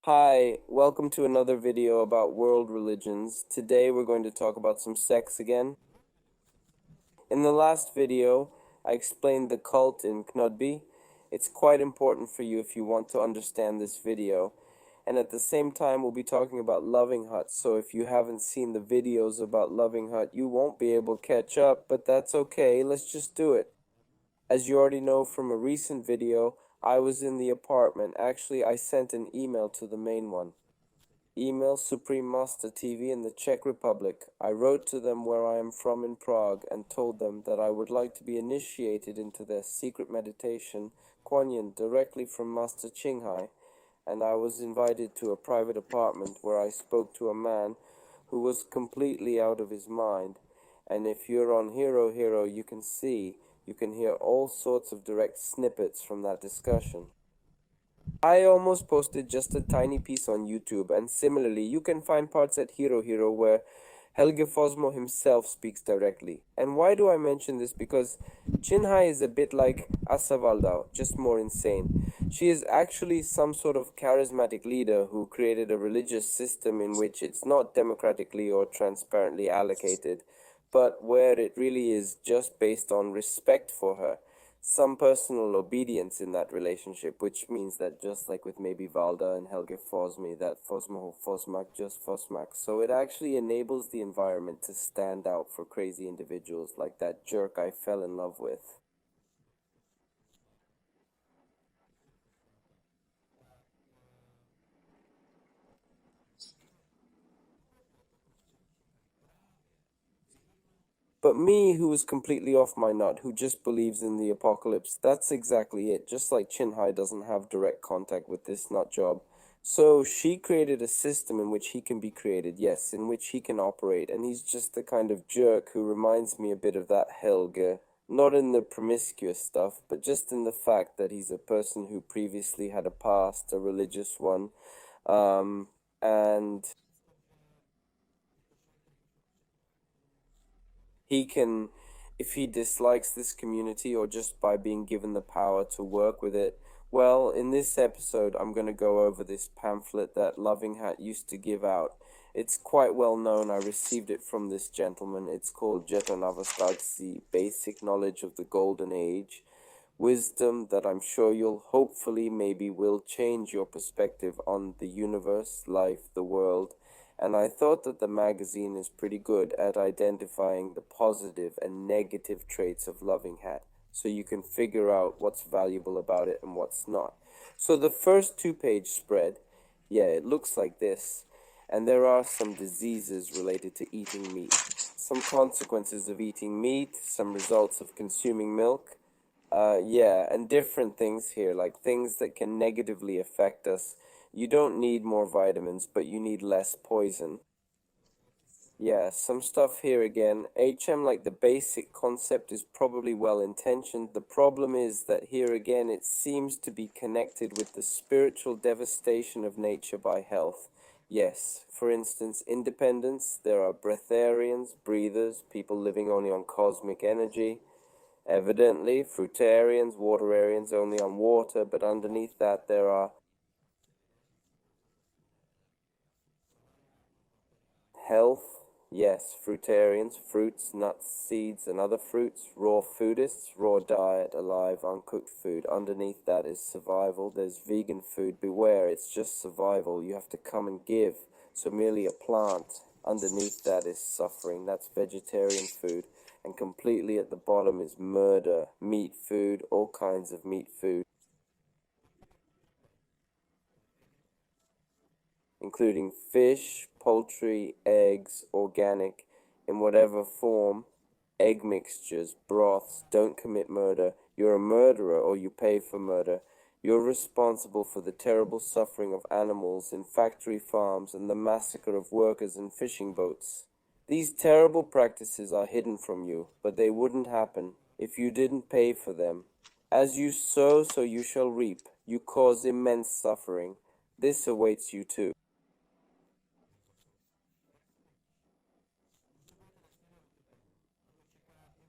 Hi, welcome to another video about world religions. Today we're going to talk about some sex again. In the last video, I explained the cult in Knudby. It's quite important for you if you want to understand this video. And at the same time, we'll be talking about Loving Hut. So if you haven't seen the videos about Loving Hut, you won't be able to catch up, but that's okay. Let's just do it. As you already know from a recent video, I was in the apartment. Actually, I sent an email to the main one. Email Supreme Master TV in the Czech Republic. I wrote to them where I am from in Prague and told them that I would like to be initiated into their secret meditation, Kuan Yin, directly from Master Ching Hai, and I was invited to a private apartment where I spoke to a man who was completely out of his mind. And if you're on Hero Hero, you can hear all sorts of direct snippets from that discussion. I almost posted just a tiny piece on YouTube, and similarly, you can find parts at Hero Hero where Helge Fosmo himself speaks directly. And why do I mention this? Because Ching Hai is a bit like Asa Waldau, just more insane. She is actually some sort of charismatic leader who created a religious system in which it's not democratically or transparently allocated, but where it really is just based on respect for her, some personal obedience in that relationship, which means that just like with maybe Valda and Helge Fosmi, that Fosmo Fosmak just Fosmak. So it actually enables the environment to stand out for crazy individuals like that jerk I fell in love with. But me, who is completely off my nut, who just believes in the apocalypse, that's exactly it. Just like Chin Hai doesn't have direct contact with this nut job. So she created a system in which he can be created, yes, in which he can operate, and he's just the kind of jerk who reminds me a bit of that Helge. Not in the promiscuous stuff, but just in the fact that he's a person who previously had a past, a religious one, and he can, if he dislikes this community or just by being given the power to work with it. Well, in this episode, I'm going to go over this pamphlet that Loving Hat used to give out. It's quite well known. I received it from this gentleman. It's called Jetanavastagsi, Basic Knowledge of the Golden Age. Wisdom that I'm sure you'll hopefully maybe will change your perspective on the universe, life, the world, and I thought that the magazine is pretty good at identifying the positive and negative traits of Loving Hat, so you can figure out what's valuable about it and what's not. So the first two-page spread, yeah, it looks like this. And there are some diseases related to eating meat, some consequences of eating meat, some results of consuming milk, yeah, and different things here, like things that can negatively affect us. You don't need more vitamins, but you need less poison. Yeah, some stuff here again. HM, like the basic concept, is probably well intentioned. The problem is that here again it seems to be connected with the spiritual devastation of nature by health. Yes, for instance, independence, there are breatharians, breathers, people living only on cosmic energy. Evidently, fruitarians, waterarians only on water, but underneath that there are health, yes, fruitarians, fruits, nuts, seeds, and other fruits, raw foodists, raw diet, alive, uncooked food. Underneath that is survival. There's vegan food. Beware, it's just survival. You have to come and give. So merely a plant. Underneath that is suffering. That's vegetarian food. And completely at the bottom is murder, meat food, all kinds of meat food, including fish, poultry, eggs, organic, in whatever form, egg mixtures, broths. Don't commit murder. You're a murderer or you pay for murder. You're responsible for the terrible suffering of animals in factory farms and the massacre of workers in fishing boats. These terrible practices are hidden from you, but they wouldn't happen if you didn't pay for them. As you sow, so you shall reap. You cause immense suffering. This awaits you too.